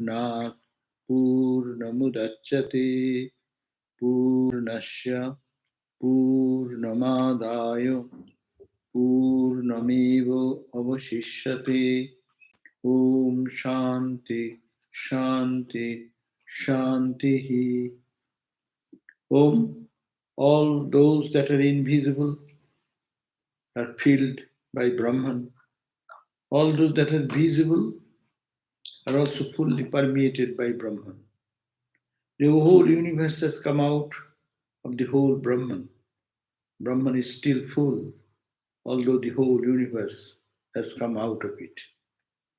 Purnat Purnamudachyate Purnasya Purnamadaya Purnamivo Avashishyate. Om Shanti Shanti Shanti. Om, all those that are invisible are filled by Brahman. All those that are visible are also fully permeated by Brahman. The whole universe has come out of the whole Brahman. Brahman is still full, although the whole universe has come out of it.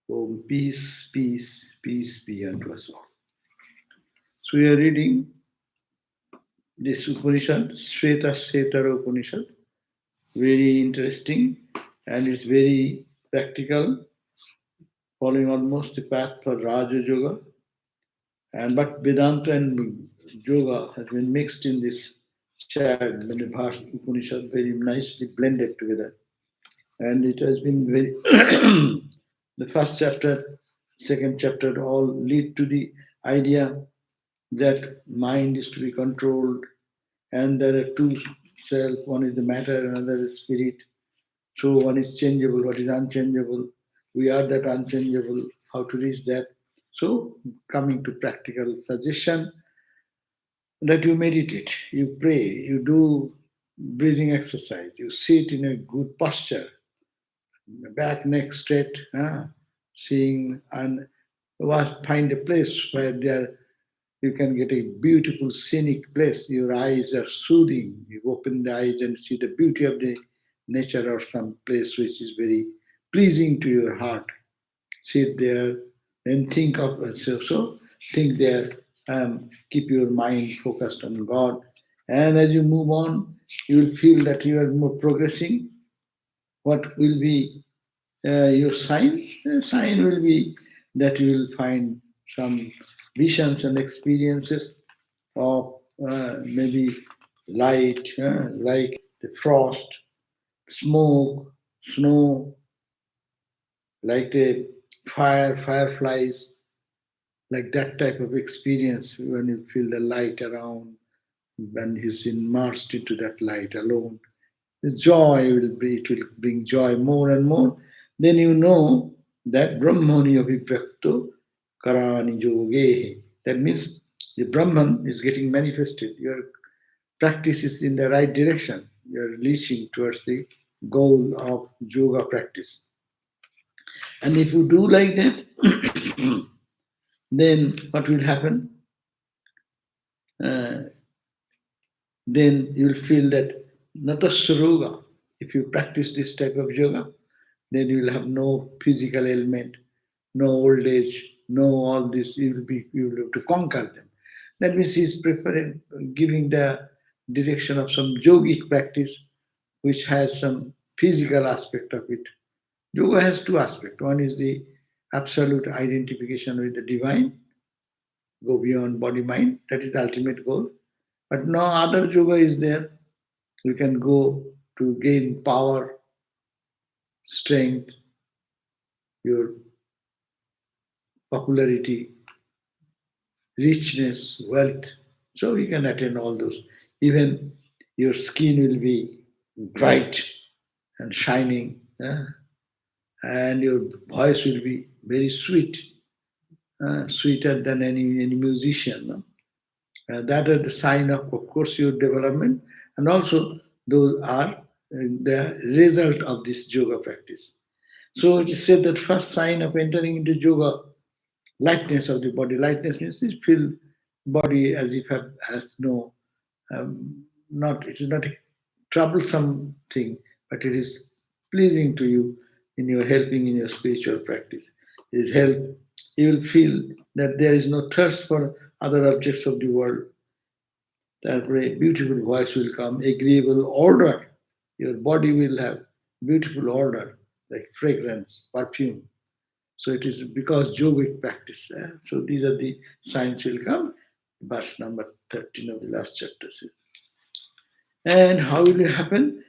Om, peace, peace, peace be unto us all. So we are reading this Upanishad, Shwetashwatara Upanishad. Very interesting, and it's very practical, following almost the path for Raja Yoga. And but Vedanta and Yoga has been mixed in this Upanishad, very nicely blended together. And it has been very the first chapter, second chapter all lead to the idea that mind is to be controlled, and there are two self, one is the matter, another is spirit. So one is changeable, what is unchangeable. We are that unchangeable, how to reach that. So coming to practical suggestion, that you meditate, you pray, you do breathing exercise, you sit in a good posture, back, neck straight, seeing, and find a place where there you can get a beautiful scenic place. Your eyes are soothing. You open the eyes and see the beauty of the nature or some place which is very pleasing to your heart. Sit there and think of so think there. Keep your mind focused on God, and as you move on, you will feel that you are more progressing. What will be your sign? The sign will be that you will find some visions and experiences of maybe light, like the frost, smoke, snow, like the fireflies, like that type of experience when you feel the light around, when he's immersed into that light alone. The joy will be, it will bring joy more and more. Then you know that Brahmani Abhiprakto Karani Yogehe. That means the Brahman is getting manifested. Your practice is in the right direction. You are reaching towards the goal of yoga practice. And if you do like that, then what will happen? Uh, then you will feel that natasya. If you practice this type of yoga, then you will have no physical ailment, no old age, no all this. You will have to conquer them. That means he is preparing, giving the direction of some yogic practice, which has some physical aspect of it. Yoga has two aspects. One is the absolute identification with the divine, go beyond body mind. That is the ultimate goal. But no other yoga is there. You can go to gain power, strength, your popularity, richness, wealth. So you can attain all those. Even your skin will be bright and shining, and your voice will be very sweet, sweeter than any musician. No? That is the sign of course, your development, and also those are the result of this yoga practice. So it is said that first sign of entering into yoga, lightness of the body. Lightness means you feel body as if it has no, not it is not a troublesome thing, but it is pleasing to you in your helping in your spiritual practice. It is help. You will feel that there is no thirst for other objects of the world. Therefore, a beautiful voice will come, agreeable order. Your body will have beautiful order, like fragrance, perfume. So it is because yogic practice. So these are the signs will come. Verse number 13 of the last chapter. And how will it happen?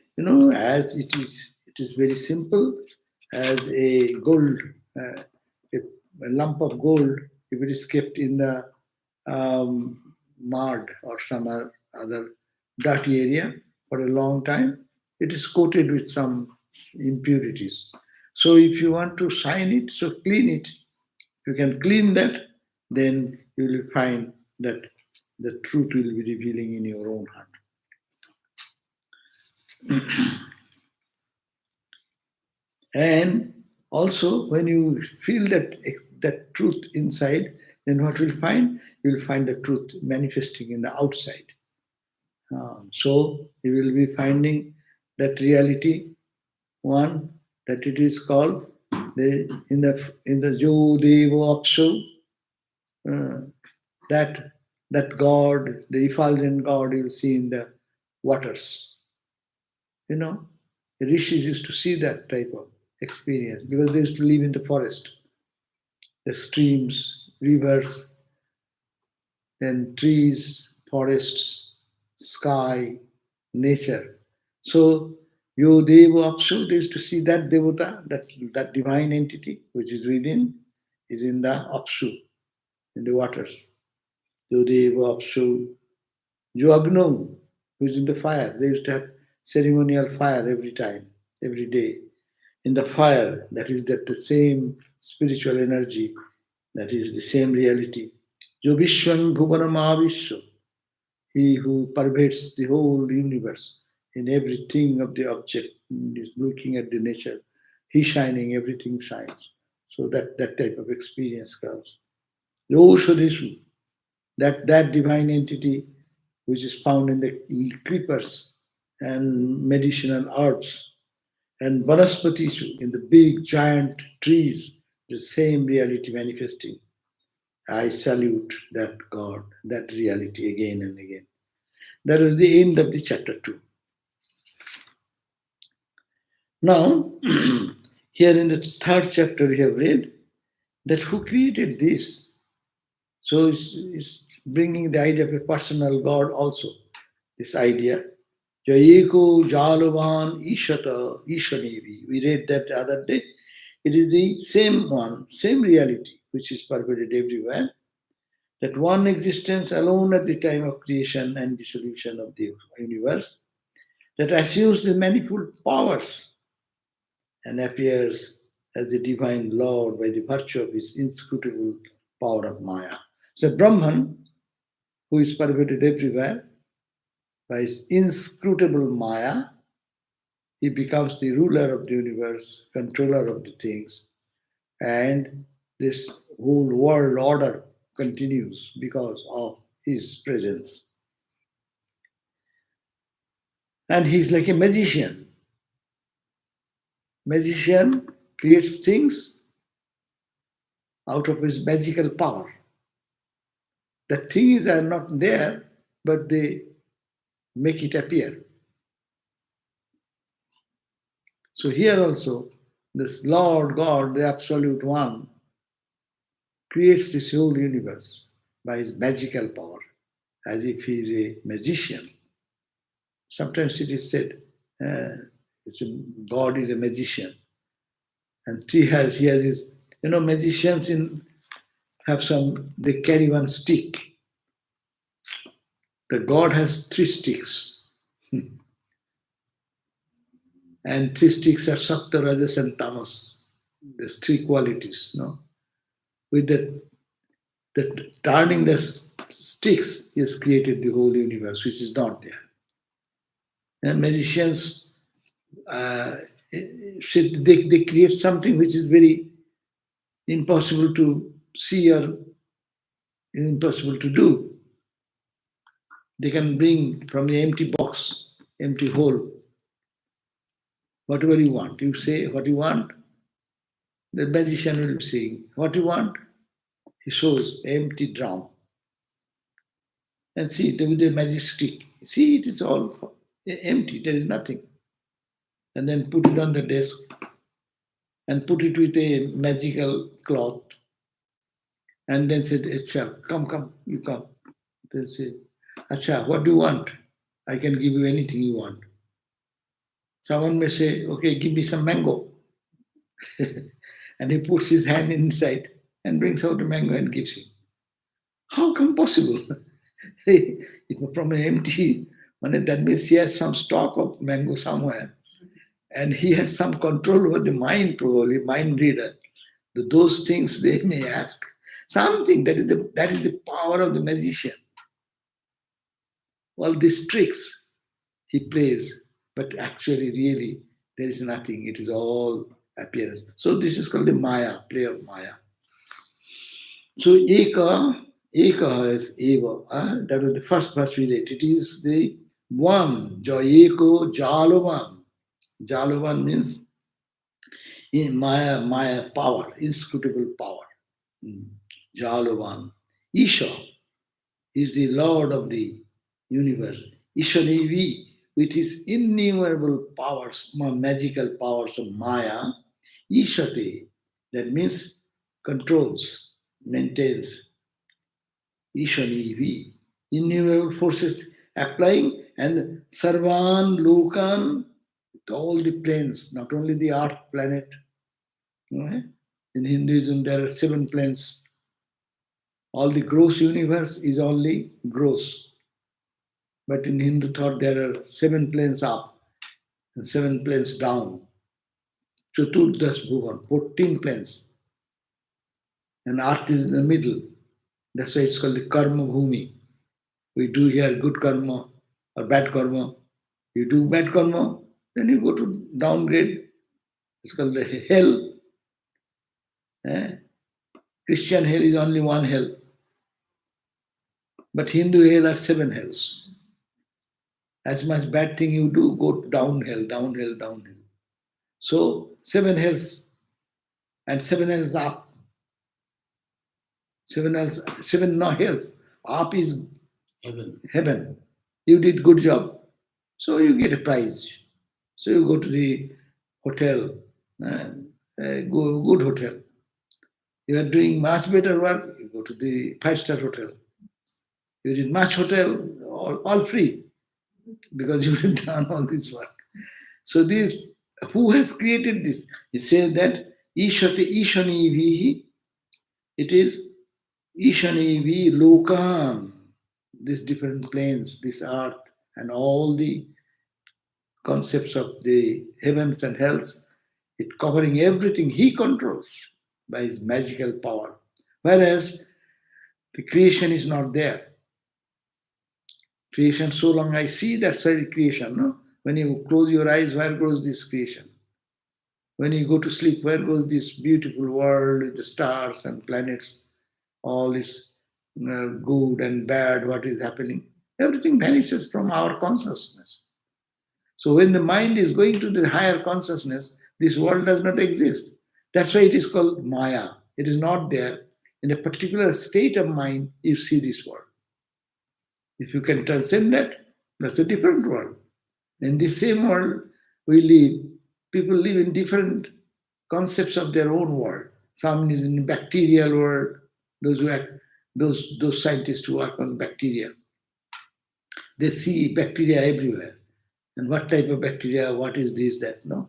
As it is very simple. As a gold, a lump of gold if it is kept in the mud or some other dirty area for a long time, it is coated with some impurities. So if you want to shine it, so clean it. If you can clean that, then you will find that the truth will be revealing in your own heart. And also, when you feel that truth inside, then what you'll find? You'll find the truth manifesting in the outside. So you will be finding that reality, one, that it is called in the Jo Devo Apsu, that God, the effulgent God, you'll see in the waters. You know, the rishis used to see that type of experience because they used to live in the forest. The streams, rivers, then trees, forests, sky, nature. So Yo Devo Apsu, they used to see that devata, that divine entity which is within, is in the Apsu, in the waters. Yo Devo Apsu, Yo Agno, who is in the fire. They used to have ceremonial fire every time, every day. In the fire, that is that the same spiritual energy, that is the same reality. Jo Vishwan Bhuvana Mahavishwa, he who pervades the whole universe in everything of the object, is looking at the nature. He shining, everything shines. So that type of experience comes. Yo Swadeshu, that divine entity which is found in the creepers and medicinal herbs and Vanaspatishu, in the big giant trees, the same reality manifesting. I salute that God, that reality again and again. That was the end of the chapter 2. Now, here in the third chapter, we have read that who created this. So it's bringing the idea of a personal God also, this idea. Jayeko Jalavan Ishata Ishanivi. We read that the other day. It is the same one, same reality, which is pervaded everywhere. That one existence alone at the time of creation and dissolution of the universe, that assumes the manifold powers and appears as the divine Lord by the virtue of his inscrutable power of Maya. So Brahman, who is pervaded everywhere by his inscrutable Maya, he becomes the ruler of the universe, controller of the things, and this whole world order continues because of his presence. And he's like a magician. Magician creates things out of his magical power. The things are not there, but they make it appear. So here also, this Lord God, the Absolute One, creates this whole universe by his magical power, as if he is a magician. Sometimes it is said, God is a magician. And he has his, magicians they carry one stick. The God has 3 sticks. And 3 sticks are Sakta, Rajas, and Tamas. There's 3 qualities, With the turning the sticks, he has created the whole universe, which is not there. And magicians, they create something which is very impossible to see or impossible to do. They can bring from the empty box, empty hole, whatever you want. You say what you want, the magician will be saying, what you want? He shows empty drum. And see, with the magic stick, see, it is all empty, there is nothing. And then put it on the desk and put it with a magical cloth. And then said, Acha, come, you come. Then say, Acha, what do you want? I can give you anything you want. Someone may say, okay, give me some mango. And he puts his hand inside and brings out a mango and gives him. How come possible? From an empty, that means he has some stock of mango somewhere, and he has some control over the mind, probably mind reader. Those things they may ask something. That is the power of the magician. All these tricks he plays, but actually, really, there is nothing. It is all appearance. So this is called the Maya, play of Maya. So Eka is Eva. That was the first verse we read. It is the one, Eko Jalovan. Jalovan means in Maya power, inscrutable power. Jalovan. Isha is the Lord of the universe. Ishanivi, with his innumerable powers, magical powers of Maya. Ishate, that means controls, maintains. Ishanivi, innumerable forces applying, and Sarvan Lokan, all the planes, not only the earth planet. Okay? In Hinduism, there are 7 planes. All the gross universe is only gross. But in Hindu thought, there are 7 planes up and 7 planes down. Chaturdas Bhuvan, 14 planes. And earth is in the middle. That's why it's called the Karma Bhumi. We do here good karma or bad karma. You do bad karma, then you go to downgrade. It's called the hell. Eh? Christian hell is only one hell. But Hindu hell are 7 hells. As much bad thing you do, go downhill, downhill, downhill. So 7 hells and 7 hells up. 7 hells, 7 hells. Up is heaven. You did good job. So you get a prize. So you go to the hotel, good hotel. You are doing much better work, you go to the 5-star hotel. You did much hotel, all free, because you have done all this work. So this, who has created this? He said that Ishate Ishani Vihi, it is Ishani Vi Lokan, these different planes, this earth, and all the concepts of the heavens and hells, it covering everything he controls by his magical power. Whereas the creation is not there. Creation, so long I see, that's why creation. No? When you close your eyes, where goes this creation? When you go to sleep, where goes this beautiful world with the stars and planets, all this good and bad, what is happening? Everything vanishes from our consciousness. So when the mind is going to the higher consciousness, this world does not exist. That's why it is called Maya. It is not there. In a particular state of mind, you see this world. If you can transcend that, that's a different world. In the same world we live, people live in different concepts of their own world. Some is in the bacterial world, those scientists who work on bacteria. They see bacteria everywhere. And what type of bacteria, what is this, that, no?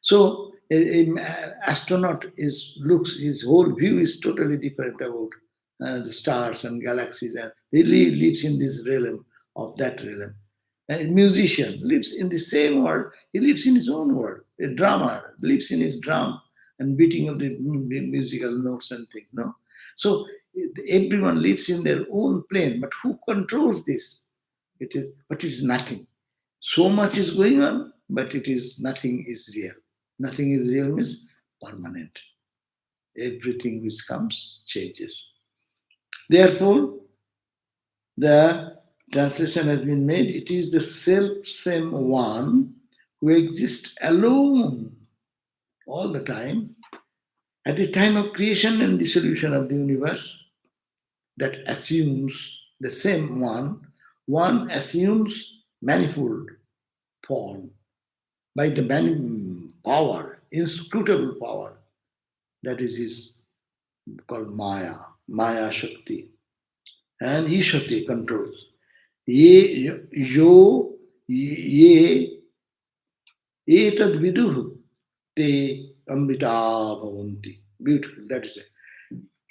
So an astronaut looks, his whole view is totally different about the stars and galaxies, and he lives in this realm of that realm. And a musician lives in the same world, he lives in his own world. A drummer lives in his drum and beating of the musical notes and things, no? So everyone lives in their own plane, but who controls this? But it is nothing. So much is going on, but it is nothing is real. Nothing is real means permanent. Everything which comes changes. Therefore, the translation has been made, it is the self-same one who exists alone all the time at the time of creation and dissolution of the universe, that assumes the same one assumes manifold form by the power, inscrutable power, that is his called Maya Shakti. And Ishati controls. Ye etad viduh te amrita bhavanti. Beautiful, that is it.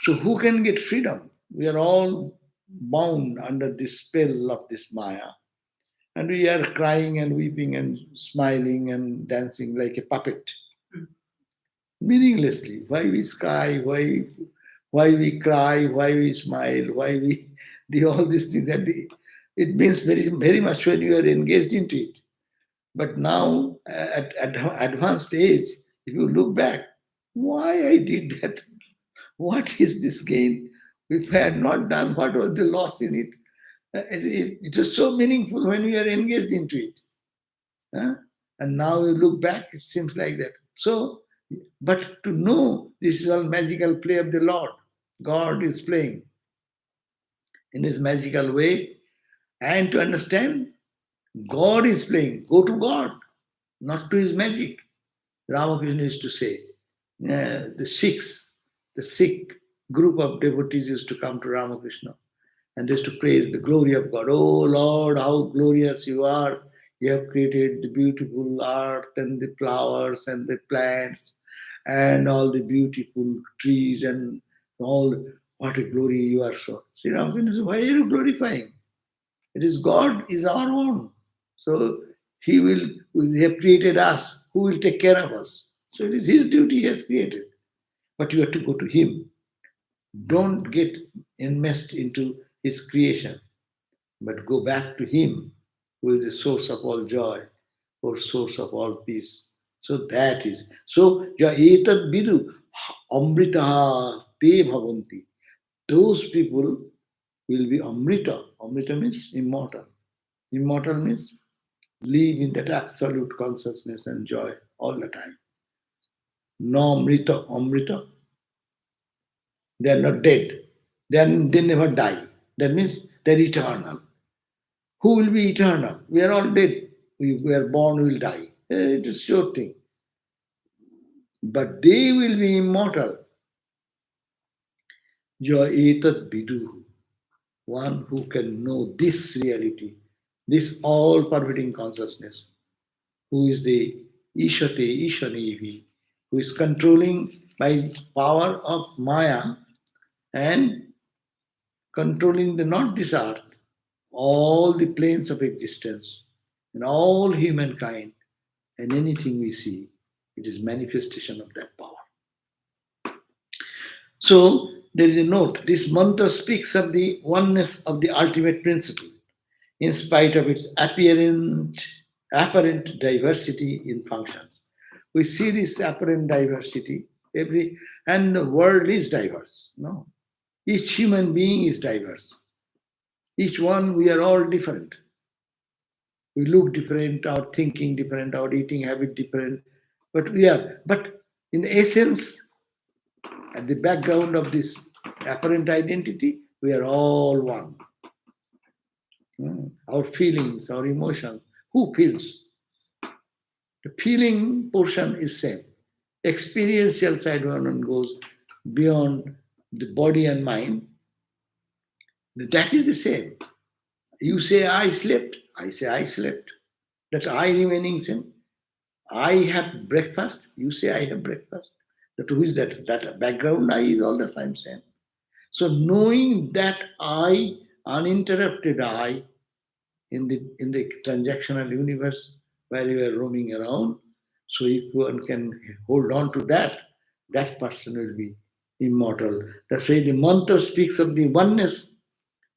So who can get freedom? We are all bound under this spell of this Maya. And we are crying and weeping and smiling and dancing like a puppet, meaninglessly. Why we cry? Why we cry? Why we smile? Why we do all these things? It means very much when you are engaged into it. But now, at advanced age, if you look back, why I did that? What is this gain? If I had not done, what was the loss in it? It was so meaningful when we are engaged into it. Huh? And now you look back, it seems like that. So, but to know this is all magical play of the Lord, God is playing in his magical way, and to understand God is playing, go to God, not to his magic. Ramakrishna used to say, the Sikh group of devotees used to come to Ramakrishna and they used to praise the glory of God. Oh Lord, how glorious you are. You have created the beautiful earth and the flowers and the plants and all the beautiful trees and all. What a glory you are so. Sri Ramakrishna said, why are you glorifying? It is God is our own. So he have created us. Who will take care of us? So it is his duty he has created. But you have to go to him. Don't get enmeshed into his creation, but go back to him who is the source of all joy or source of all peace. So that is. So etad vidu amrita te bhavanti. Those people will be amrita. Amrita means immortal. Immortal means live in that absolute consciousness and joy all the time. No amrita, amrita. They are not dead. They never die. That means they're eternal. Who will be eternal? We are all dead. We are born, we will die. It is a sure thing. But they will be immortal. Jo etat viduhu. One who can know this reality, this all pervading consciousness, who is the Ishate, Ishanevi, who is controlling by power of Maya and controlling not this earth, all the planes of existence and all humankind and anything we see, it is manifestation of that power. So there is a note. This mantra speaks of the oneness of the ultimate principle, in spite of its apparent diversity in functions. We see this apparent diversity and the world is diverse. No, each human being is diverse. Each one, we are all different. We look different, our thinking different, our eating habit different, but we are. But in the essence, at the background of this apparent identity, we are all one. Our feelings, our emotions. Who feels? The feeling portion is same. Experiential side one goes beyond the body and mind. That is the same. You say I slept, I say I slept. That I remaining same. I have breakfast, you say I have breakfast. That who is that? That background I is all the same same. So knowing that I, uninterrupted I, in the transactional universe where you are roaming around, so if one can hold on to that, that person will be immortal. That's why the mantra speaks of the oneness.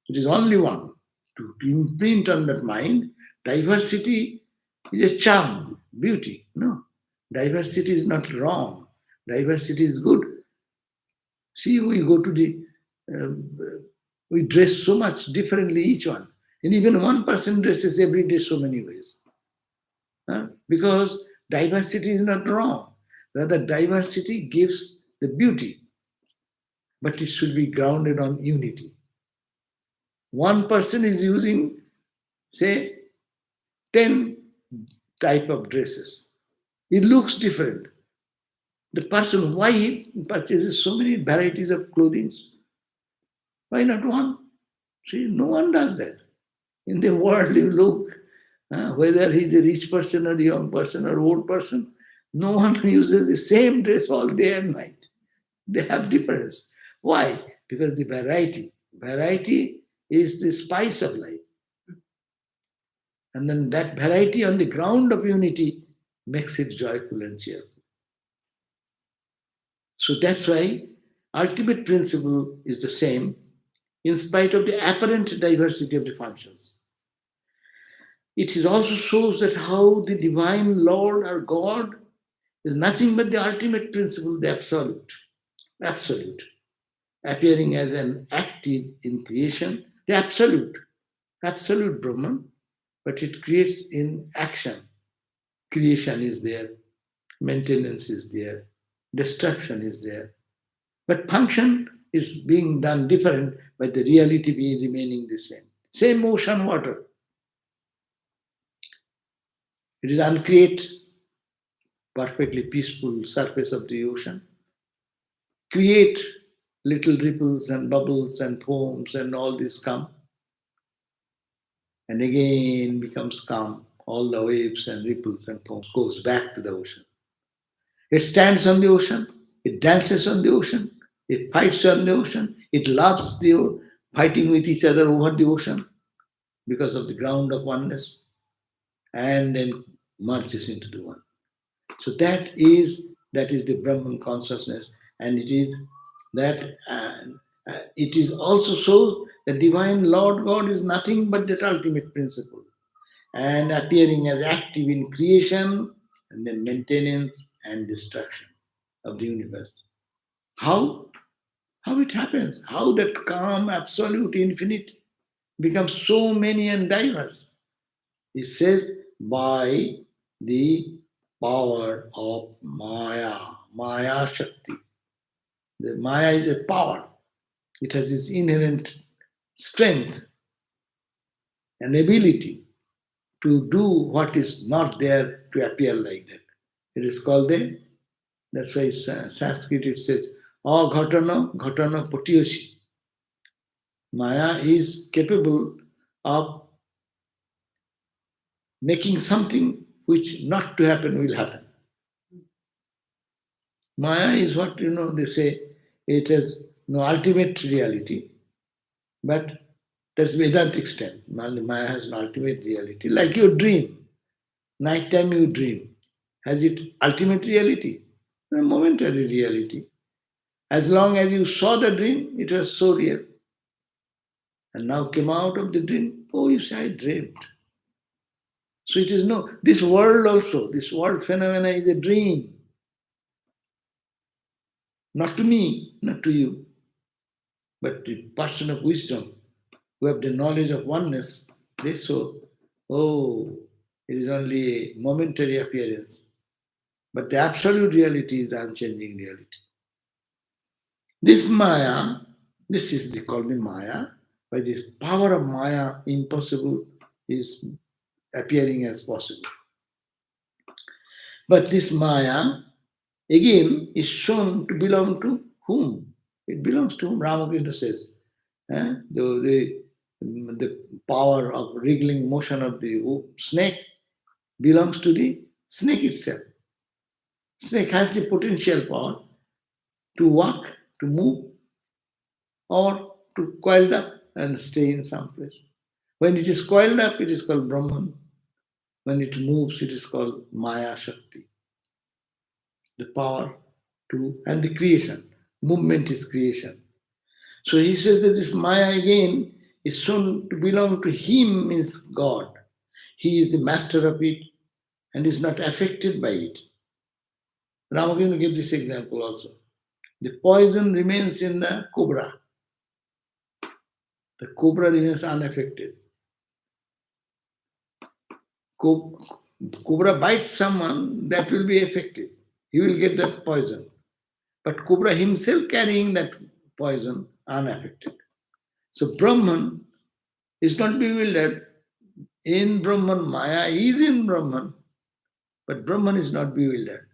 It is only one. To imprint on that mind, diversity is a charm, beauty. No, diversity is not wrong. Diversity is good. See, we go to we dress so much differently each one. And even one person dresses every day so many ways. Because diversity is not wrong. Rather, diversity gives the beauty. But it should be grounded on unity. One person is using, say, 10 type of dresses. It looks different. The person, why he purchases so many varieties of clothing? Why not one? See, no one does that. In the world, you look, whether he's a rich person or young person or old person, no one uses the same dress all day and night. They have difference. Why? Because the variety is the spice of life. And then that variety on the ground of unity makes it joyful and cheerful. So that's why ultimate principle is the same in spite of the apparent diversity of the functions. It is also shows that how the divine Lord or God is nothing but the ultimate principle, the absolute, appearing as an active in creation, the absolute Brahman, but it creates in action. Creation is there, maintenance is there, destruction is there, but function is being done different, but the reality being remaining the same. Same ocean water. It is uncreate, perfectly peaceful surface of the ocean. Create little ripples and bubbles and foams and all this come. And again becomes calm. All the waves and ripples and foams goes back to the ocean. It stands on the ocean. It dances on the ocean. It fights on the ocean. It loves fighting with each other over the ocean because of the ground of oneness, and then merges into the one. So that is the Brahman consciousness, and it is that it is also shows the divine Lord God is nothing but that ultimate principle, and appearing as active in creation and then maintenance and destruction of the universe. How? How it happens? How that calm, absolute, infinite becomes so many and diverse? It says by the power of Maya Shakti. The Maya is a power. It has its inherent strength and ability to do what is not there to appear like that. It is called that's why Sanskrit it says, Ghatana Patyoshi. Maya is capable of making something which not to happen will happen. Maya is what, they say it has no ultimate reality, but that's Vedantic stance. Maya has no ultimate reality. Like your dream, nighttime you dream. Has it ultimate reality? A momentary reality. As long as you saw the dream, it was so real. And now came out of the dream, oh, you say, I dreamed. So it is no, this world also, this world phenomena is a dream. Not to me, not to you, but the person of wisdom who have the knowledge of oneness, they saw, oh, it is only a momentary appearance. But the absolute reality is the unchanging reality. This Maya, this is called the Maya. By this power of Maya, impossible is appearing as possible. But this Maya, again, is shown to belong to whom? It belongs to whom? Ramakrishna says. The power of wriggling motion of the snake belongs to the snake itself. Snake has the potential power to walk, to move, or to coil up and stay in some place. When it is coiled up, it is called Brahman. When it moves, it is called Maya Shakti. The power and the creation. Movement is creation. So he says that this Maya again is shown to belong to him, means God. He is the master of it and is not affected by it. Ramakrishna gave this example also. The poison remains in the cobra. The cobra remains unaffected. Cobra bites someone, that will be affected. He will get that poison. But cobra himself carrying that poison unaffected. So Brahman is not bewildered. In Brahman, Maya is in Brahman, but Brahman is not bewildered.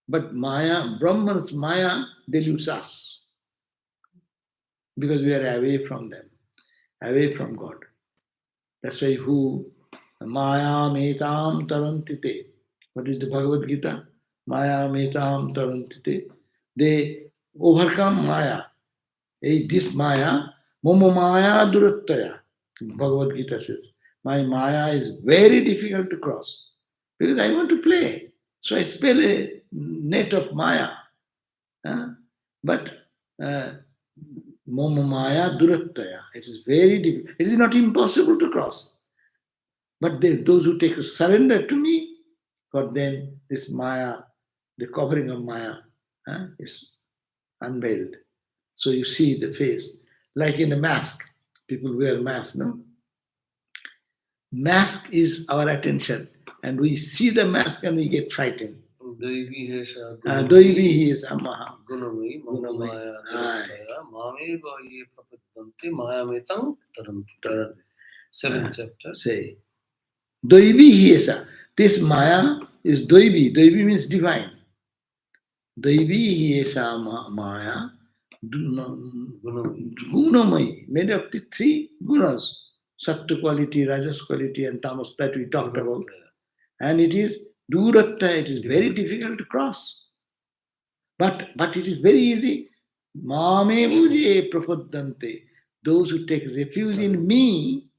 But Brahman's Maya deludes us because we are away from them, away from God. That's why Maya metam tarantite. What is the Bhagavad Gita? Maya metam tarantite. They overcome Maya. This Maya, Momo Maya Durattaya, Bhagavad Gita says, my Maya is very difficult to cross because I want to play. So I spell a net of Maya. But Momo Maya Durattaya, it is very difficult. It is not impossible to cross. But those who take surrender to me, for them this Maya, the covering of Maya, is unveiled. So you see the face, like in a mask. People wear mask, no? Mask is our attention, and we see the mask and we get frightened. Doibi he is Amaha. Gunamai, Mame Bhaye Prapadanti Mayametang Taranti. Seventh chapter. Say. Doibi he is. This Maya is Doibi. Doibi means divine. Doibi he is Maya. Gunamai, made of the three gunas. Sattva quality, Rajas quality, and Tamas that we talked about. And it is Duratta, it is very difficult to cross. But it is very easy. Mame Uje Prapaddante. Those who take refuge in me,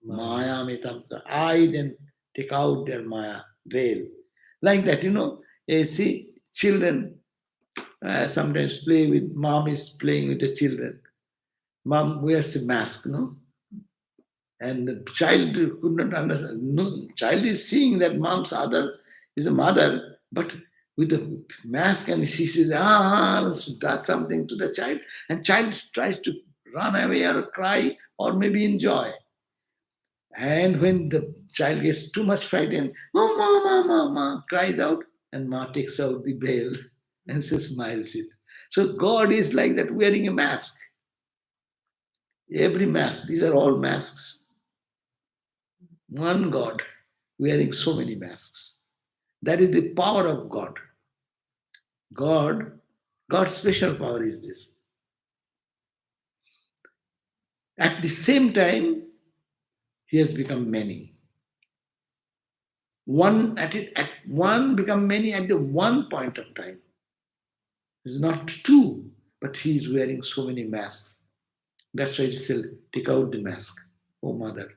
Maya Metamta. I then take out their Maya veil. Like that, see, children sometimes play with, mom is playing with the children. Mom wears a mask, no? And the child could not understand. No, child is seeing that mom's other is a mother, but with the mask, and she says, does something to the child, and child tries to run away or cry or maybe enjoy. And when the child gets too much frightened, mama, cries out, and ma takes out the veil and smiles it. So God is like that, wearing a mask. Every mask, these are all masks. One God wearing so many masks. That is the power of God. God's special power is this. At the same time, he has become many. One become many at the one point of time. It's not two, but he is wearing so many masks. That's why he said, take out the mask, oh mother.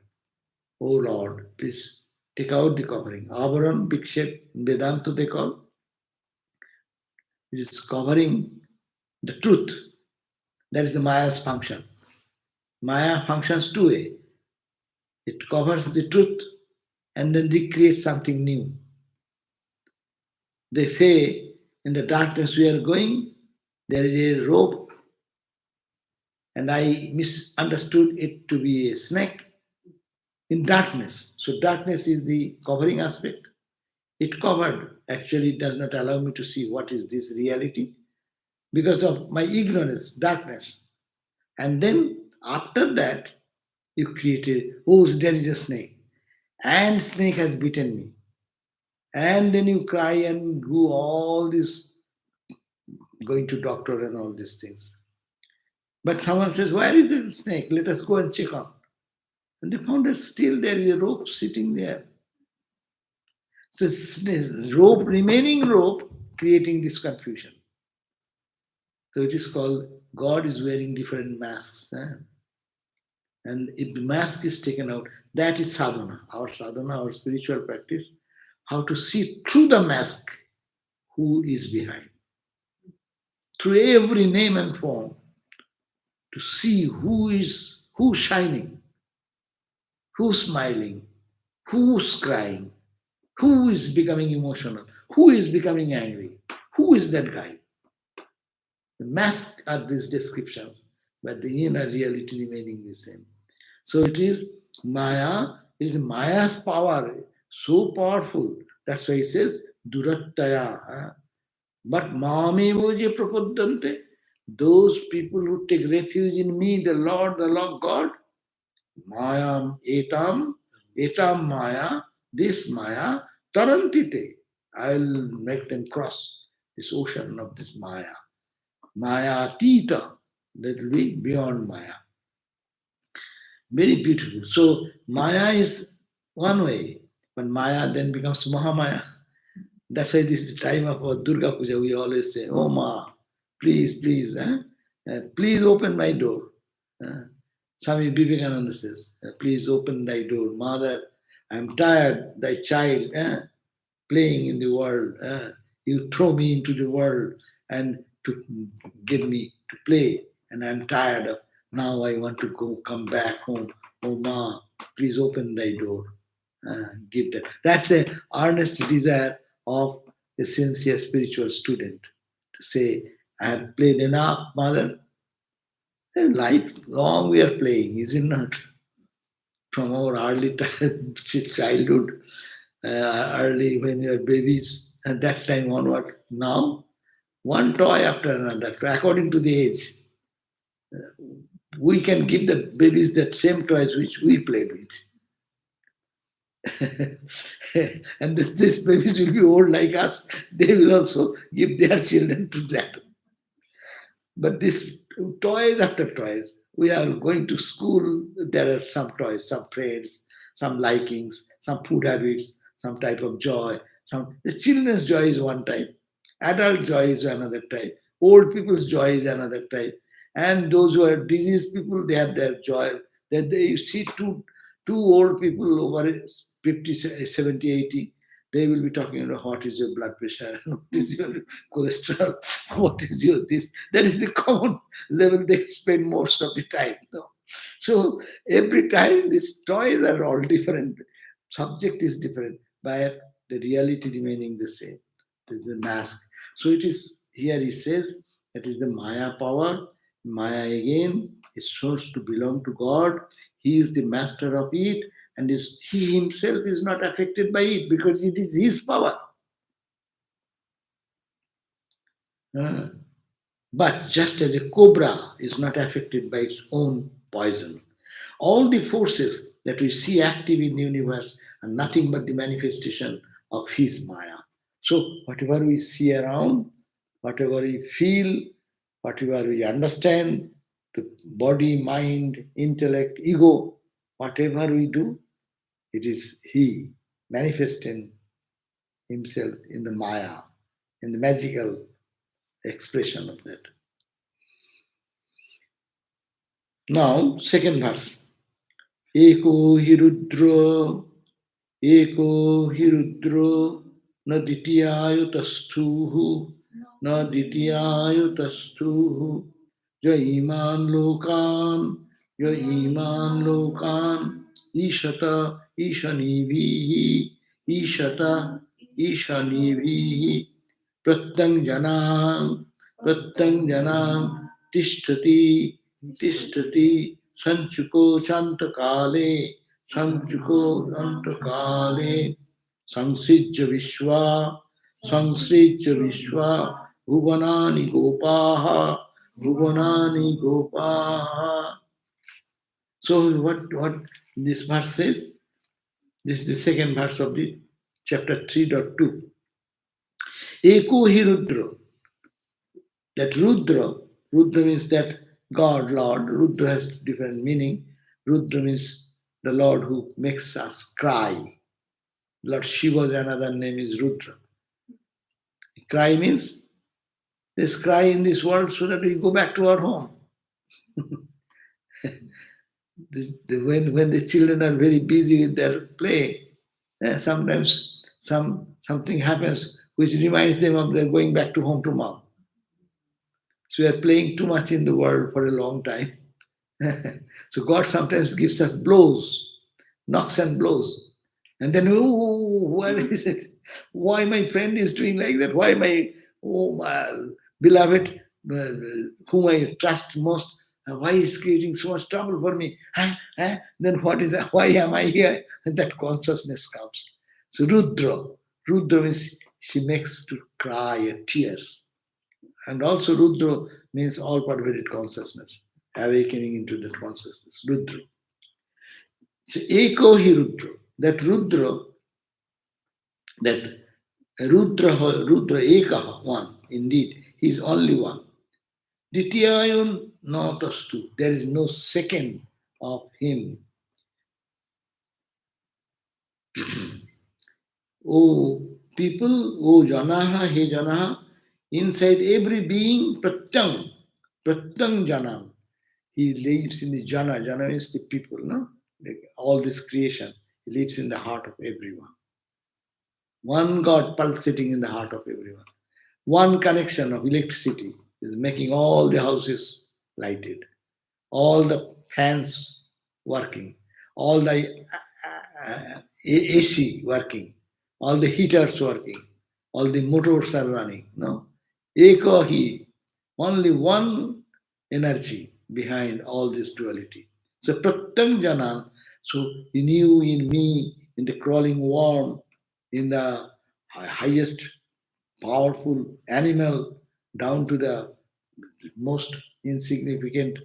Oh Lord, please take out the covering. Avaran, Bhikshet, Vedanta they call. It is covering the truth. That is the Maya's function. Maya functions two ways. It covers the truth and then recreates something new. They say, in the darkness we are going, there is a rope, and I misunderstood it to be a snake. In darkness. So darkness is the covering aspect. It covered. Actually, it does not allow me to see what is this reality because of my ignorance, darkness. And then after that, you create there is a snake. And snake has bitten me. And then you cry and do all this, going to doctor and all these things. But someone says, where is the snake? Let us go and check on. And they found that still there is a rope sitting there. So remaining rope, creating this confusion. So it is called, God is wearing different masks. And if the mask is taken out, that is sadhana, our spiritual practice, how to see through the mask who is behind. Through every name and form, to see who's shining, who's smiling, who's crying, who is becoming emotional, who is becoming angry, who is that guy. The masks are these descriptions, but the inner reality remaining the same. So it is Maya, Maya's power, so powerful. That's why it says, Durattaya. But Mame Moje Prapaddante, those people who take refuge in me, the Lord God, Maya etam Maya, this Maya, Tarantite. I'll make them cross this ocean of this Maya. Maya Tita, that will be beyond Maya. Very beautiful. So Maya is one way, but Maya then becomes Mahamaya. That's why this is the time of our Durga Puja. We always say, oh Ma, please, Please open my door. Uh, Swami Vivekananda says, please open thy door. Mother, I am tired, thy child, playing in the world. You throw me into the world and to get me to play, and I'm tired of. Now I want to come back home. Oh, Ma, please open thy door. Give that. That's the earnest desire of a sincere spiritual student to say, I have played enough, Mother. Life long we are playing, is it not? From our early childhood, early when we are babies, at that time onward. Now, one toy after another, according to the age. We can give the babies that same toys which we played with. And these babies will be old like us. They will also give their children to that. But this toys after toys, we are going to school. There are some toys, some friends, some likings, some food habits, some type of joy. Some the children's joy is one type, adult joy is another type, old people's joy is another type, and those who are diseased people, they have their joy. That they see two old people over 50, 70, 80, they will be talking about what is your blood pressure, what is your cholesterol, what is your this. That is the common level they spend most of the time. No? So every time these toys are all different, subject is different, but the reality remaining the same. There's the mask. So it is here he says that is the Maya power. Maya again is supposed to belong to God. He is the master of it, and he himself is not affected by it because it is his power. Uh, But just as a cobra is not affected by its own poison, all the forces that we see active in the universe are nothing but the manifestation of his Maya. So, whatever we see around, whatever we feel, whatever we understand, the body, mind, intellect, ego, whatever we do, it is he manifesting himself in the Maya, in the magical expression of that. Now, second verse. Eko hirudro, eko hirudro, na ditiyayutastuhu, na ditiyayutastuhu, ya iman lokan, ya iman lokan, ishata ishanivihi, ishata ishanivihi, Pratyanjanam, Pratyanjanam, Tishtati, Tishtati, Sanchuko Chantakale, Sanchuko Chantakale, Sangsrijya Vishwa, Sangsrijya Vishwa, Bhuvanani Gopaha, Bhuvanani Gopaha. So what this verse says? This is the second verse of the chapter 3.2. Eko hi Rudra. That Rudra means that God, Lord. Rudra has different meaning. Rudra means the Lord who makes us cry. Lord Shiva's another name is Rudra. Cry means there's cry in this world so that we go back to our home. When the children are very busy with their play, sometimes something happens which reminds them of their going back to home to mom. So we are playing too much in the world for a long time. So God sometimes gives us blows, knocks and blows. And then, oh, why is it? Why my friend is doing like that? Why my beloved, whom I trust most, why is creating so much trouble for me? Then what is that? Why am I here? And that consciousness comes. So Rudra means she makes to cry tears. And also Rudra means all pervaded consciousness, awakening into that consciousness. Rudra. So Eko hi Rudra. That Rudra, that Rudra Ekaha, one, indeed, he is only one. Dityayon natastu. There is no second of him. O people, O Janaha, he Janaha, inside every being, Pratyang. Pratyang Janam. He lives in the Jana. Jana is the people, no? Like all this creation. He lives in the heart of everyone. One God pulsating in the heart of everyone. One connection of electricity is making all the houses lighted, all the fans working, all the AC working, all the heaters working, all the motors are running. No, Eko He, only one energy behind all this duality. So Pratyam Janan, so in you, in me, in the crawling worm, in the highest powerful animal, down to the most insignificant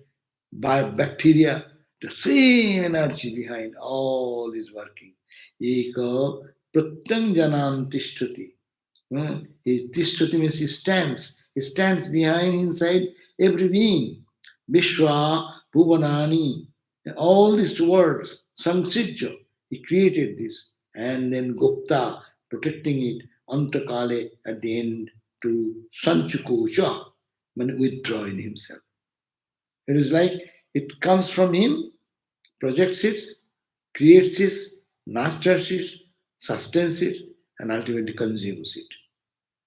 bacteria, the same energy behind all is working. Eka pratyang janam tishtati. Tishtati means he stands. He stands behind, inside every being. Vishwa, Bhuvanani, all these words, Sansijja, he created this. And then Gupta, protecting it, Antakale at the end to Sanchukosha, when withdrawing himself. It is like it comes from him, projects it, creates it, nurtures it, sustains it, and ultimately consumes it.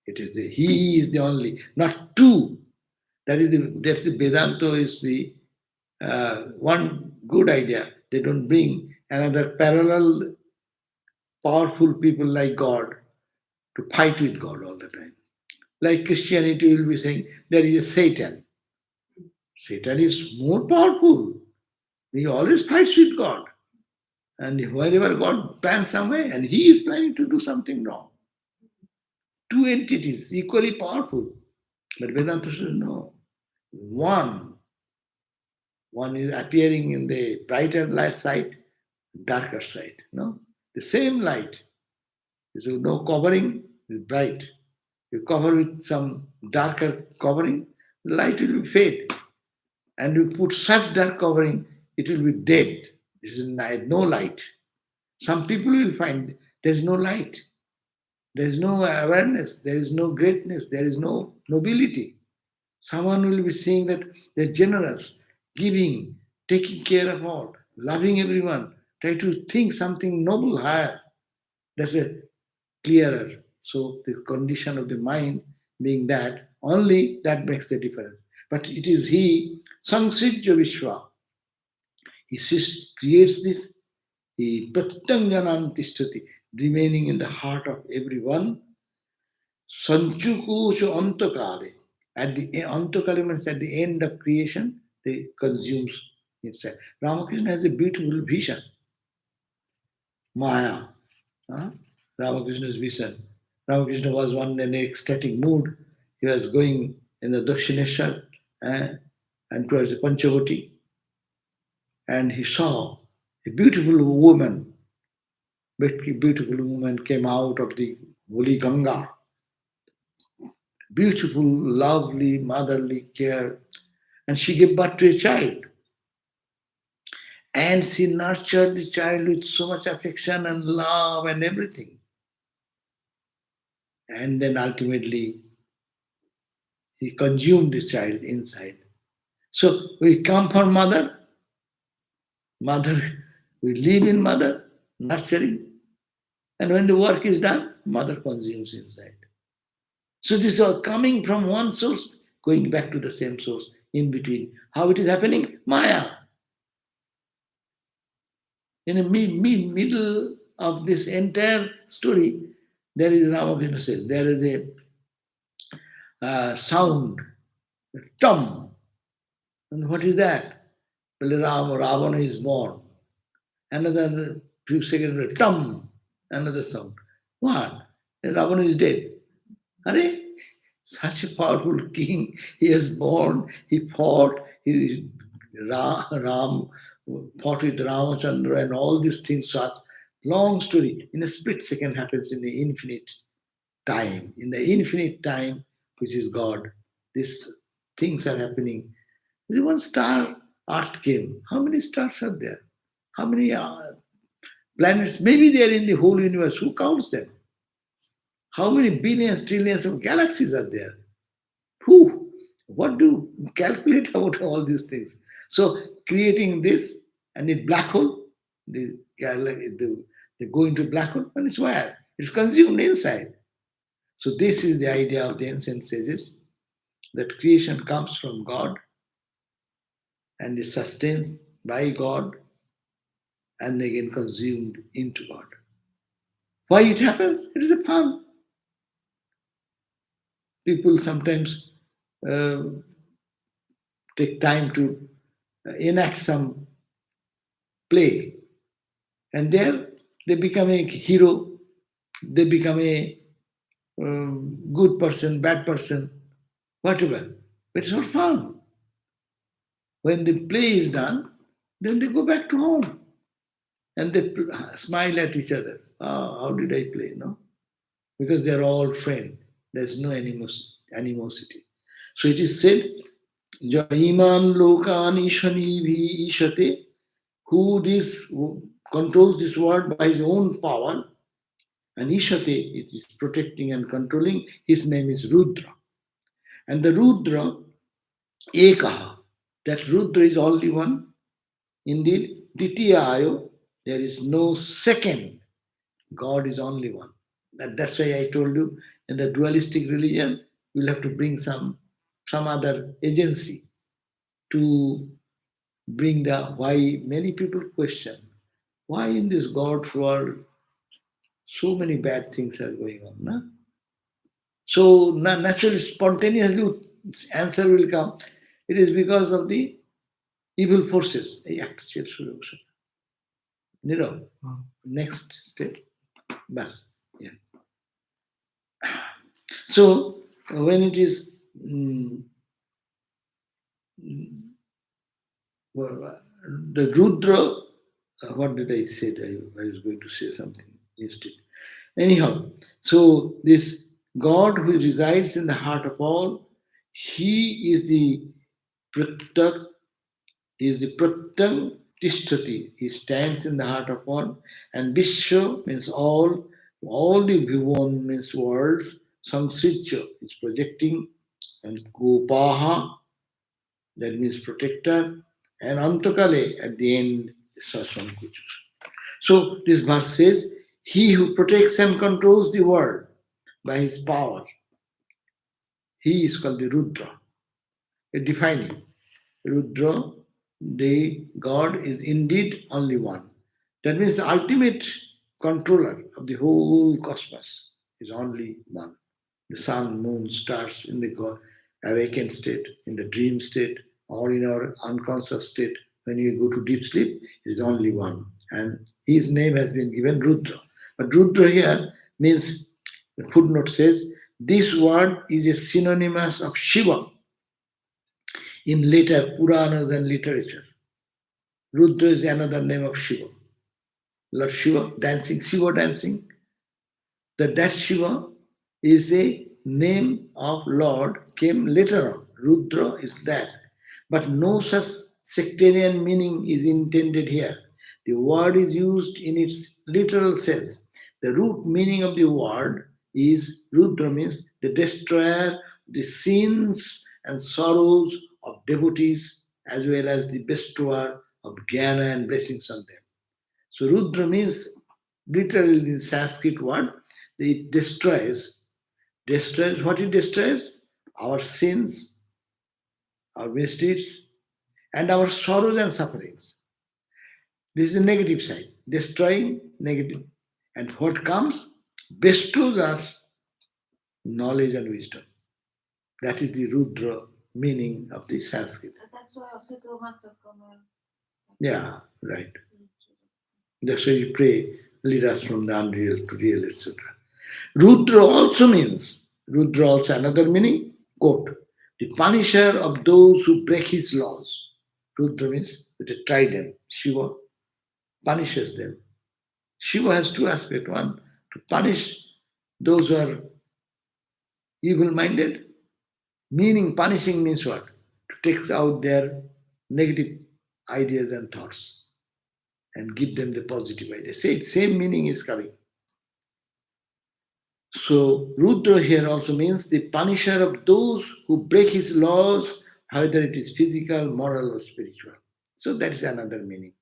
It is the He is the only, not two. That's the Vedanta is the one good idea. They don't bring another parallel powerful people like God to fight with God all the time. Like Christianity will be saying there is a Satan. Satan is more powerful. He always fights with God. And whenever God plans some way, and he is planning to do something wrong. Two entities equally powerful. But Vedanta says no. One. One is appearing in the brighter light side, darker side. No? The same light. So no covering is bright. You cover with some darker covering, the light will be fade. And you put such dark covering, it will be dead. There is no light. Some people will find there is no light, there is no awareness, there is no greatness, there is no nobility. Someone will be saying that they're generous, giving, taking care of all, loving everyone, try to think something noble higher. That's a clearer. So the condition of the mind being that, only that makes the difference. But it is he, Sangsrijya Vishwa. He creates this, he Pratyanjanantishtati, remaining in the heart of everyone. Sanchukusha Antakale. At the Antakale means at the end of creation, they consumes inside. Ramakrishna has a beautiful vision. Maya. Huh? Ramakrishna's vision. Ramakrishna was one in an ecstatic mood. He was going in the Dakshineshwar and towards the Panchavati. And he saw a beautiful woman. Beautiful woman came out of the holy Ganga. Beautiful, lovely, motherly care. And she gave birth to a child. And she nurtured the child with so much affection and love and everything. And then ultimately, he consumed the child inside. So we come from mother, we live in mother, nurturing. And when the work is done, mother consumes inside. So this is all coming from one source, going back to the same source in between. How it is happening? Maya. In the middle of this entire story, there is Ramakrishna says, there is a sound, a tum. And what is that? Well, Ravana is born. Another few seconds later, tum, another sound. What? Ravana is dead. Are such a powerful king. He is born, he fought, Ram fought with Ramachandra and all these things. So long story. In a split second happens in the infinite time. In the infinite time, which is God, these things are happening. The one star, Earth came. How many stars are there? How many planets? Maybe they are in the whole universe. Who counts them? How many billions, trillions of galaxies are there? Who? what do you calculate about all these things? So creating this and it black hole, they go into black hole and it's where? It's consumed inside. So this is the idea of the ancient sages, that creation comes from God and is sustained by God and again consumed into God. Why it happens? It is a fun. People sometimes uh, take time to enact some play, and there they become a hero, they become a good person, bad person, whatever. But it's not fun. When the play is done, then they go back to home and they smile at each other. Ah, how did I play? No, because they are all friends. There's no animosity. So it is said, Jaiman Lokani Shani Ishate, who controls this world by his own power, and Ishate, it is protecting and controlling, his name is Rudra. And the Rudra, Ekaha, that Rudra is only one. Indeed, Ditya Ayo, there is no second. God is only one. That's why I told you, in the dualistic religion, you'll have to bring some other agency to bring the why. Many people question why in this God world so many bad things are going on. Na? So naturally, spontaneously, answer will come. It is because of the evil forces. এই একটা chair শুরু করছে। নীরব, next step. Bas. Yeah. So when it is the Rudra, what did I say? I was going to say something. Missed it. Anyhow, so this God who resides in the heart of all, he is the Pratyak, he is the Pratyam Tishtati. He stands in the heart of all, and Vishwa means all the Bhuvan means worlds, Samsritya is projecting, and Gopaha, that means protector, and Antakale at the end is Sasankucha. So this verse says, he who protects and controls the world by his power, he is called the Rudra. A defining Rudra, the God is indeed only one. That means the ultimate controller of the whole cosmos is only one. The sun, moon, stars in the awakened state, in the dream state, or in our unconscious state, when you go to deep sleep, it is only one. And his name has been given Rudra. But Rudra here means, the footnote says, this word is a synonymous of Shiva in later Puranas and literature. Rudra is another name of Shiva. Lord Shiva, dancing, Shiva dancing. That Shiva is a name of Lord came later on. Rudra is that. But no such sectarian meaning is intended here. The word is used in its literal sense. The root meaning of the word is Rudra means the destroyer of the sins and sorrows of devotees as well as the bestower of jnana and blessings on them. So Rudra means literally in Sanskrit word, it destroys. Destroys what it destroys? Our sins, our misdeeds, and our sorrows and sufferings. This is the negative side, destroying negative. And what comes? Bestows us knowledge and wisdom. That is the Rudra meaning of the Sanskrit. That's why also Yeah, right. That's why you pray, lead us from the unreal to real, etc. Rudra also means, Rudra also another meaning, quote, the punisher of those who break his laws. Rudra means with a trident, Shiva punishes them. Shiva has two aspects. One, to punish those who are evil minded, meaning punishing means what? To take out their negative ideas and thoughts and give them the positive idea. Same meaning is coming. So Rudra here also means the punisher of those who break his laws, whether it is physical, moral, or spiritual. So that is another meaning.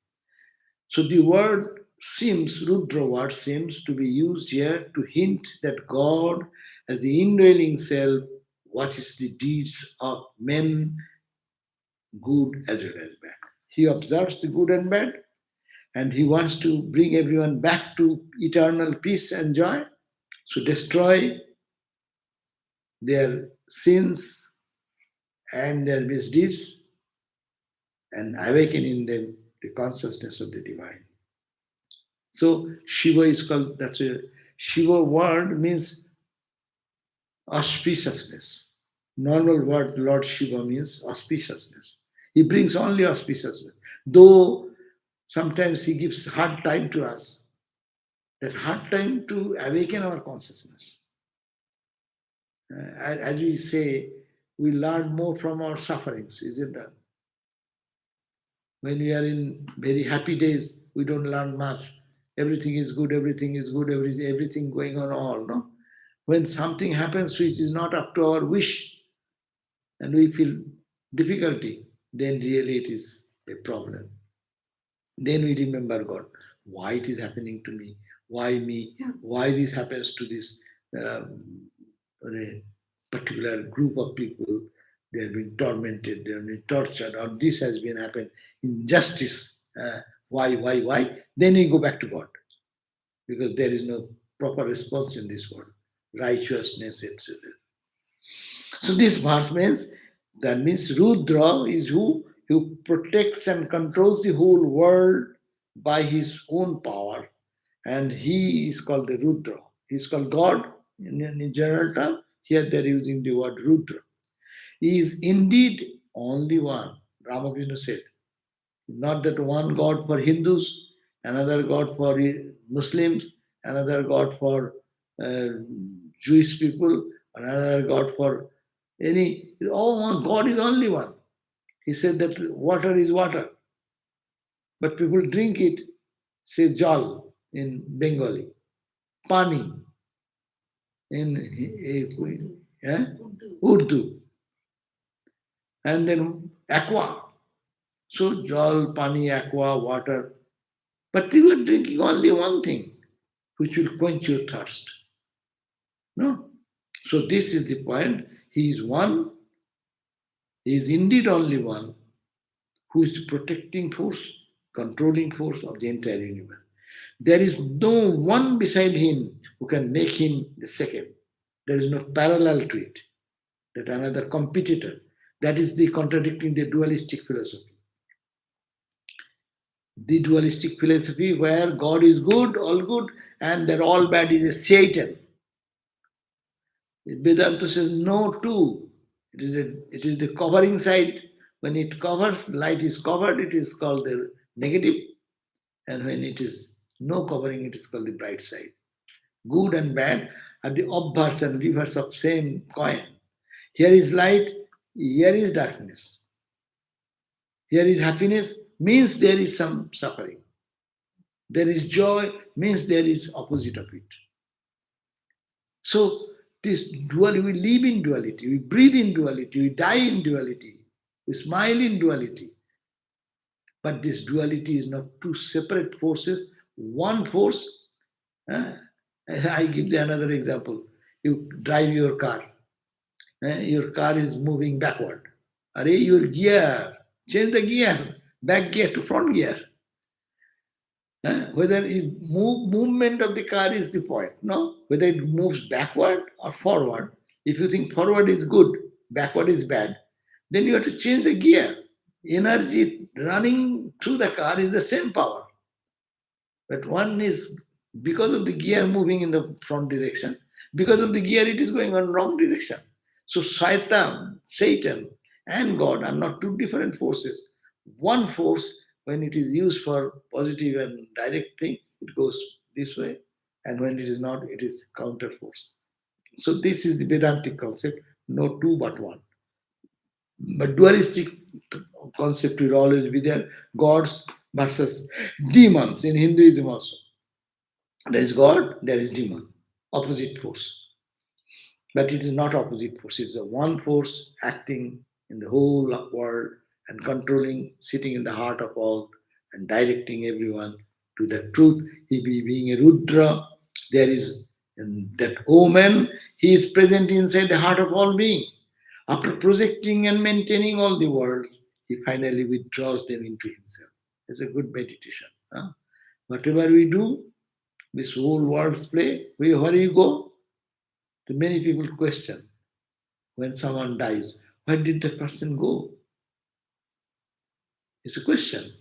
So the word seems, Rudra word seems to be used here to hint that God, as the indwelling self, watches the deeds of men, good as well as bad. He observes the good and bad, and he wants to bring everyone back to eternal peace and joy. So destroy their sins and their misdeeds and awaken in them the consciousness of the divine. So Shiva is called, that's a Shiva word means auspiciousness. Normal word Lord Shiva means auspiciousness. He brings only auspiciousness. Though sometimes he gives hard time to us, that hard time to awaken our consciousness. As we say, we learn more from our sufferings, isn't that? When we are in very happy days, we don't learn much. Everything is good, everything going on all, no? When something happens which is not up to our wish and we feel difficulty, then really it is a problem. Then we remember God. Why it is happening to me? Why me? Why this happens to this a particular group of people? They have been tormented, they have been tortured, or this has been happened. Injustice. Why? Then we go back to God because there is no proper response in this world. Righteousness, etc. So this verse means that means Rudra is who protects and controls the whole world by his own power, and he is called the Rudra. He is called God in general term. Here they are using the word Rudra. He is indeed only one. Ramakrishna said, not that one God for Hindus, another God for Muslims, another God for uh, Jewish people, another God for any. Oh, one God is only one. He said that water is water, but people drink it, say jal in Bengali, pani in Urdu, and then aqua. So jal, pani, aqua, water. But they were drinking only one thing, which will quench your thirst. No? So this is the point. He is one, he is indeed only one, who is the protecting force, controlling force of the entire universe. There is no one beside him who can make him the second. There is no parallel to it, that another competitor. That is the contradicting the dualistic philosophy. The dualistic philosophy where God is good, all good, and that all bad is a Satan. Vedanta says no two. It is the covering side. When it covers, light is covered, it is called the negative. And when it is no covering, it is called the bright side. Good and bad are the obverse and reverse of same coin. Here is light, here is darkness. Here is happiness, means there is some suffering. There is joy, means there is opposite of it. So this duality, we live in duality, we breathe in duality, we die in duality, we smile in duality. But this duality is not two separate forces, one force. I give you another example. You drive your car. Your car is moving backward. Your gear, change the gear, back gear to front gear. Whether movement of the car is the point, no? Whether it moves backward or forward. If you think forward is good, backward is bad, then you have to change the gear. Energy running through the car is the same power. But one is because of the gear moving in the front direction, because of the gear it is going on wrong direction. So Satan, and God are not two different forces. One force, when it is used for positive and direct thing, it goes this way, and when it is not, it is counter force. So this is the Vedantic concept, no two but one. But dualistic concept will always be there, gods versus demons in Hinduism also. There is God, there is demon, opposite force. But it is not opposite force. It's the one force acting in the whole world and controlling, sitting in the heart of all and directing everyone to the truth. He being a Rudra, there is in that omen, he is present inside the heart of all being. After projecting and maintaining all the worlds, he finally withdraws them into himself. It's a good meditation. Huh? Whatever we do, this whole world's play, where you go? The many people question when someone dies, where did the person go? It's a question.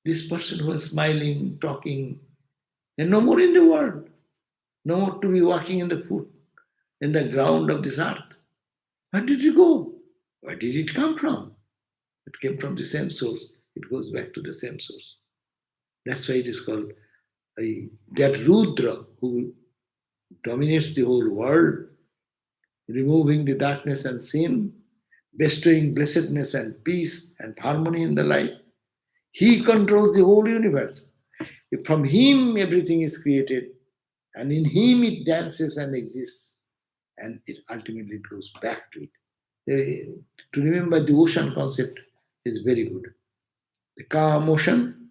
This person who was smiling, talking, and no more in the world, no more to be walking in the foot, in the ground of this earth. Where did it go? Where did it come from? It came from the same source. It goes back to the same source. That's why it is called that Rudra who dominates the whole world, removing the darkness and sin, bestowing blessedness and peace and harmony in the life. He controls the whole universe. From him everything is created, and in him it dances and exists, and it ultimately goes back to it. To remember the ocean concept is very good. The calm ocean,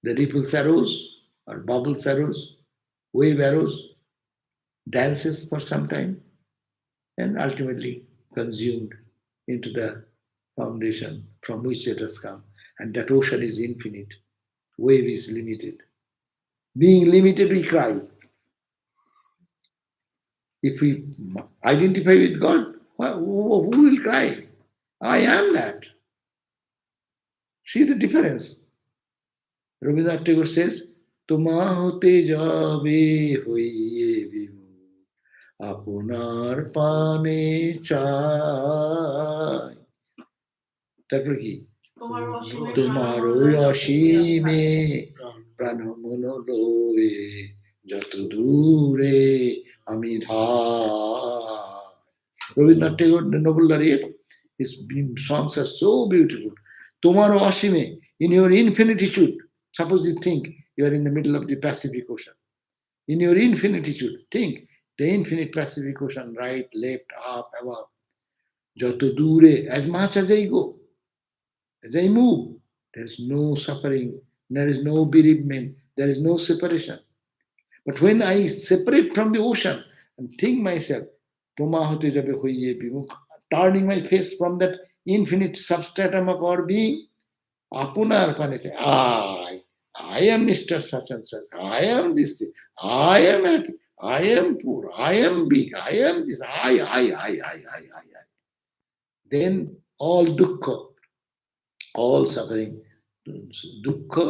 the ripples arrows or bubbles arrows, wave arrows, dances for some time, and ultimately consumed into the foundation from which it has come. And that ocean is infinite, wave is limited. Being limited, we cry. If we identify with God, who will cry? I am that. See the difference. Rabindranath Tagore says, Tuma hote jabe hoiye bimu, আপনার পানে চাই তারপরে কি তোমার ওই অসীমে প্রাণ মন লয়ে যত দূরে আমি ধাই. Rabindranath Tagore, the noble laureate, his songs are so beautiful. Tomorrow অসীমে, in your infinitude, suppose you think you are in the middle of the Pacific Ocean. In your infinitude, think the infinite Pacific Ocean, right, left, up, above. যত দূরে, as much as I go, as I move, there is no suffering, there is no bereavement, there is no separation. But when I separate from the ocean and think myself, Toma hote jabe hoiye bimukh, turning my face from that infinite substratum of our being, Apunar pane chai, I am Mr. Such and such, I am this thing, I am happy, I am poor, I am big, I am this, I. Then all dukkha, all suffering, dukkha,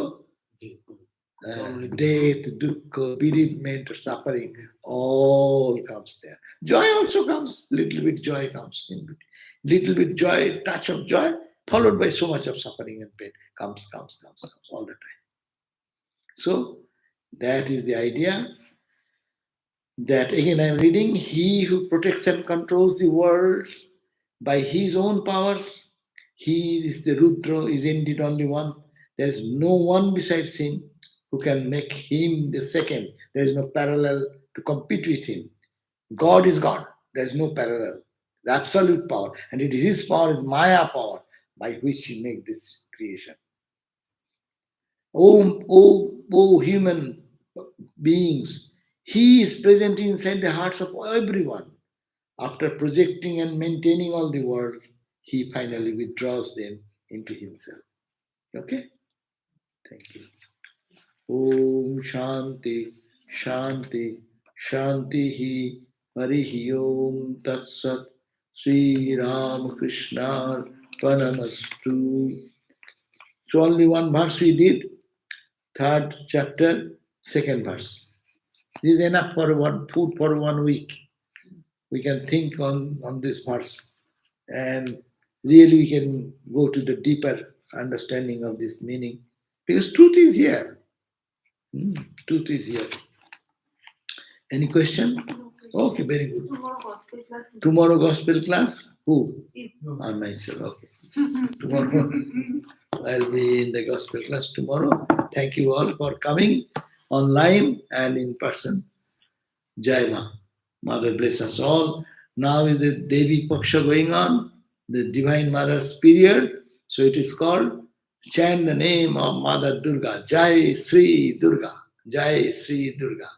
death, dukkha, bereavement, suffering, all comes there. Joy also comes, little bit joy comes in between. Little bit joy, touch of joy, followed by so much of suffering and pain, comes all the time. So that is the idea. That again I am reading, he who protects and controls the world by his own powers, he is the Rudra, is indeed only one. There is no one besides him who can make him the second. There is no parallel to compete with him. God is God. There is no parallel. The absolute power. And it is his power, is Maya power, by which he makes this creation. Oh human beings, he is present inside the hearts of everyone. After projecting and maintaining all the worlds, he finally withdraws them into himself. Okay? Thank you. Om Shanti, Shanti, Shanti Harihi Om Tat Sat, Sri Ram Krishna Panamastu. So only one verse we did, 3rd chapter, 2nd verse. This is enough for food for 1 week. We can think on this verse, and really we can go to the deeper understanding of this meaning, because truth is here. Truth is here. Any question? Okay, very good. Tomorrow gospel class? Who? On myself. Okay. Tomorrow I'll be in the gospel class tomorrow. Thank you all for coming online and in person. Jai Ma. Mother bless us all. Now is the Devi Paksha going on, the Divine Mother's period. So it is called chant the name of Mother Durga. Jai Sri Durga. Jai Sri Durga.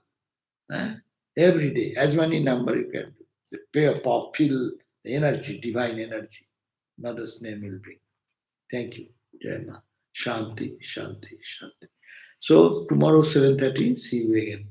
Eh? Every day, as many number you can do. The prayer pop, feel the energy, divine energy. Mother's name will bring. Thank you. Jai Ma. Shanti, Shanti, Shanti. So tomorrow 7:30, see you again.